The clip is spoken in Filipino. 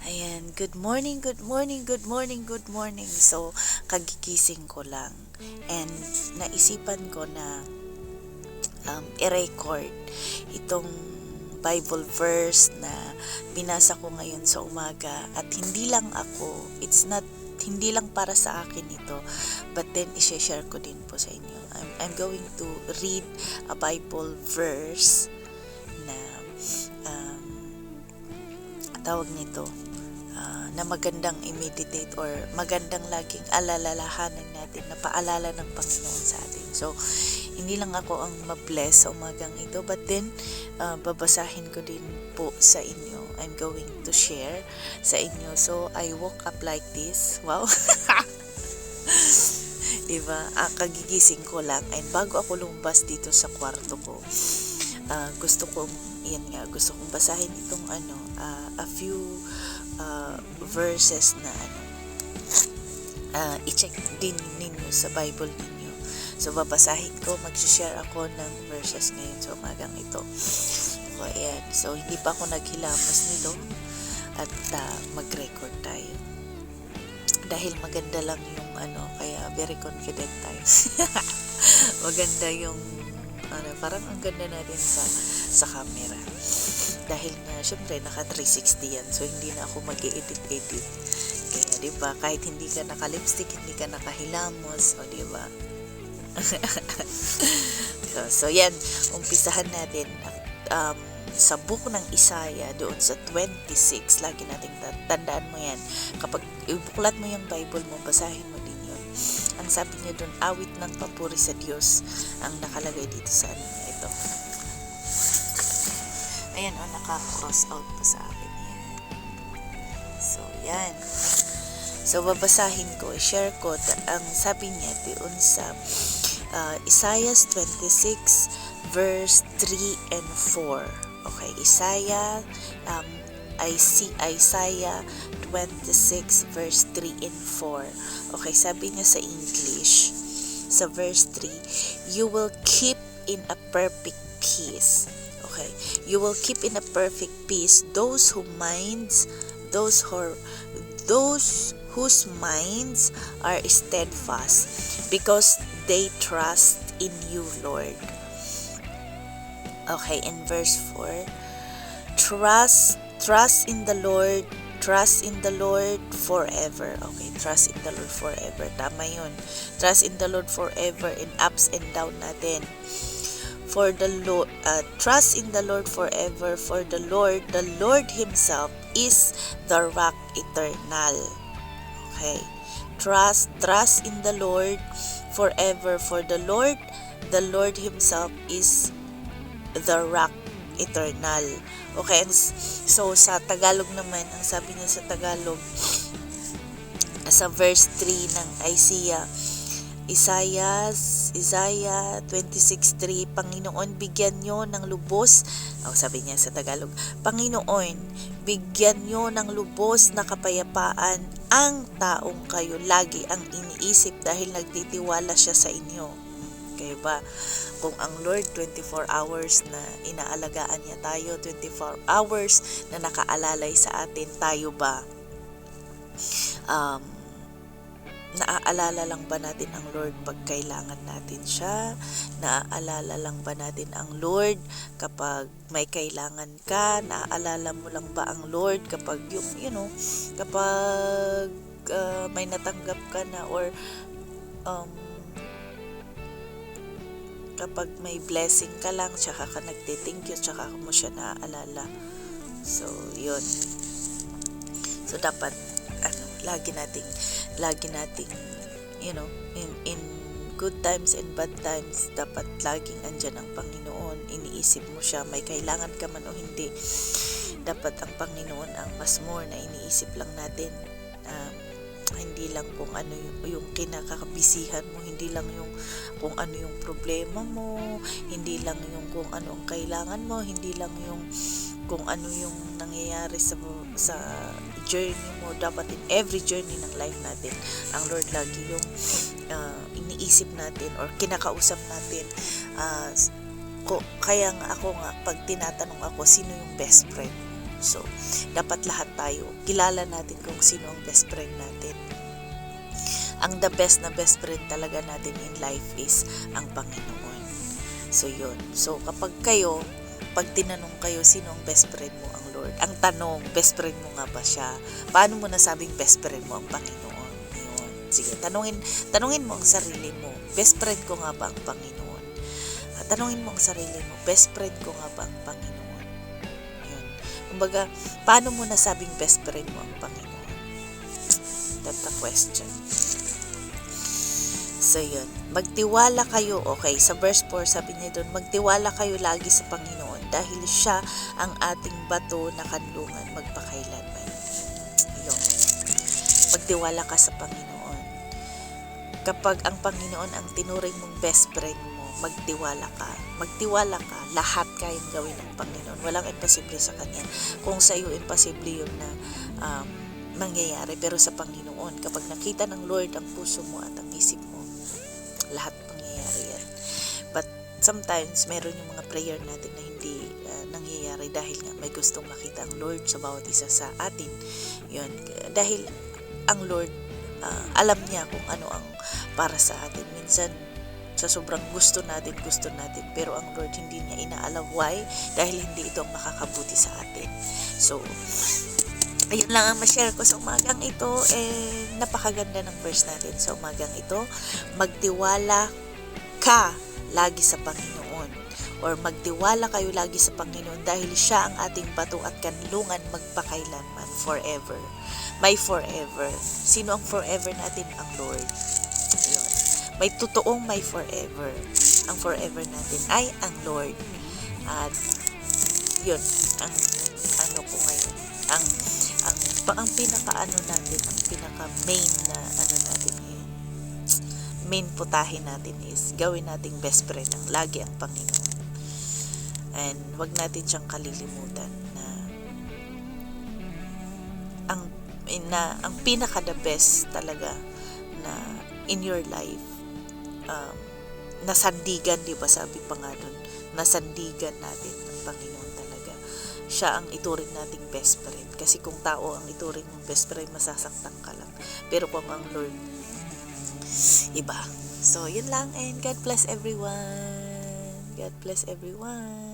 Ayan, good morning, good morning, good morning, good morning. So, kagigising ko lang and naisipan ko na i-record itong Bible verse na binasa ko ngayon sa umaga at hindi lang ako, hindi lang para sa akin ito, but then i-share ko din po sa inyo. I'm going to read a Bible verse na tawag nito na magandang i-meditate or magandang laging alalahanan natin na paalala ng Panginoon sa atin. So, hindi lang ako ang mabless sa umagang ito, but then babasahin ko din po sa inyo. I'm going to share sa inyo. So, I woke up like this. Wow! Diba? Kagigising ko lang and bago ako lumabas dito sa kwarto ko, gusto kong basahin itong a few verses na i-check din ninyo sa Bible ninyo. So babasahin ko, mag-share ako ng verses ngayon sa umagang ito. So ayan, so hindi pa ako naghilamos nito at mag-record tayo. Dahil maganda lang yung kaya very confident tayo. Maganda yung parang ang ganda natin sa camera. Dahil na syempre naka 360 yan, so hindi na ako mag-edit. Kaya 'di ba, kahit hindi ka naka-lipstick, hindi ka nakahilamos, o 'di ba? so yan, umpisahan natin sa book ng Isaiah doon sa 26. Lagi nating tandaan mo yan. Kapag ibuklat mo yung Bible mo, basahin mo din yun. Ang sabi niya doon, awit ng papuri sa Diyos ang nakalagay dito sa ito. Ayan, naka-cross out pa sa akin yan. So, yan. So, babasahin ko, share ko ang sabi niya doon sa Isaiah 26 verse 3 and 4. Okay, Isaiah 26 verse 3 and 4. Okay, sabi niya sa English, sa verse 3, you will keep in a perfect peace. Okay, you will keep in a perfect peace those whose minds are steadfast, because they trust in you, Lord. Okay, in verse 4, trust in the Lord forever. Okay, trust in the Lord forever. Tama yun. Trust in the Lord forever in ups and down natin. For the Lord, trust in the Lord forever, for the Lord Himself is the rock eternal. Okay, trust in the Lord forever, for the Lord Himself is the rock eternal. Okay, so sa Tagalog naman, ang sabi niya sa Tagalog, sa verse 3 ng Isaiah 26:3, Panginoon, bigyan nyo ng lubos, sabi niya sa Tagalog, Panginoon, bigyan nyo ng lubos na kapayapaan ang taong kayo lagi ang iniisip dahil nagtitiwala siya sa inyo. Kaya ba, kung ang Lord 24 hours na inaalagaan niya tayo, 24 hours na nakaalalay sa atin, tayo ba naaalala lang ba natin ang Lord pag kailangan natin siya? Naaalala lang ba natin ang Lord kapag may kailangan ka? Naaalala mo lang ba ang Lord kapag kapag may natanggap ka na, or kapag may blessing ka lang, tsaka ka nagte-thank you, tsaka mo siya naaalala. So, yun. So, dapat lagi nating in good times and bad times, dapat laging andyan ang Panginoon. Iniisip mo siya, may kailangan ka man o hindi, dapat ang Panginoon ang mas more na iniisip lang natin. Hindi lang kung ano yung kinakabisihan mo, hindi lang yung kung ano yung problema mo, hindi lang yung kung ano ang kailangan mo, hindi lang yung kung ano yung nangyayari sa journey mo. Dapat in every journey ng life natin, ang Lord lagi yung iniisip natin or kinakausap natin. Kaya nga ako pag tinatanong ako, sino yung best friend? So, dapat lahat tayo, kilala natin kung sino ang best friend natin. Ang the best na best friend talaga natin in life is ang Panginoon. So, yun. So, kapag pag tinanong kayo, sino ang best friend mo? Ang Lord. Ang tanong, best friend mo nga ba siya? Paano mo nasabing best friend mo ang Panginoon? Yun. Sige, tanungin mo ang sarili mo, best friend ko nga ba ang Panginoon? Tanungin mo ang sarili mo, best friend ko nga ba ang Panginoon? Yun. Kumbaga, paano mo nasabing best friend mo ang Panginoon? That's the question. So, yun. Magtiwala kayo, okay, sa verse 4, sabi niya doon, magtiwala kayo lagi sa Panginoon dahil siya ang ating bato na kanlungan magpakailanman. Yun. Magtiwala ka sa Panginoon. Kapag ang Panginoon ang tinuring mong best friend mo, magtiwala ka. Magtiwala ka. Lahat kayang gawin ng Panginoon. Walang imposible sa Kanya. Kung sa iyo, imposible yun na mangyayari. Pero sa Panginoon, kapag nakita ng Lord ang puso mo at ang isip mo, lahat mangyayari yan. But sometimes, meron yung mga prayer natin na hindi nangyayari dahil nga may gustong makita ang Lord sa bawat isa sa atin. Yun. Dahil ang Lord, alam niya kung ano ang para sa atin. Minsan, sa sobrang gusto natin, pero ang Lord hindi niya inaalaw. Why? Dahil hindi ito ang makakabuti sa atin. So, ayun lang ang ma-share ko sa umagang ito. Napakaganda ng verse natin sa umagang ito. Magtiwala ka lagi sa Panginoon, or magtiwala kayo lagi sa Panginoon dahil siya ang ating bato at kanlungan magpakailanman, forever. May forever. Sino ang forever natin? Ang Lord. Ayun. May totoong may forever. Ang forever natin ay ang Lord. At yun, ang ano ko ngayon, ang pinaka-ano natin, ang pinaka-main na ano natin main putahe natin is gawin nating best friend ang lagi ang Panginoon. And wag natin siyang kalilimutan na ang pinaka the best talaga na in your life, nasandigan, di ba sabi pa nga dun, nasandigan natin ng Panginoon talaga. Siya ang ituring nating best friend. Kasi kung tao ang ituring mong best friend, masasaktan ka lang. Pero kung ang Lord, iba. So, yun lang, and God bless everyone. God bless everyone.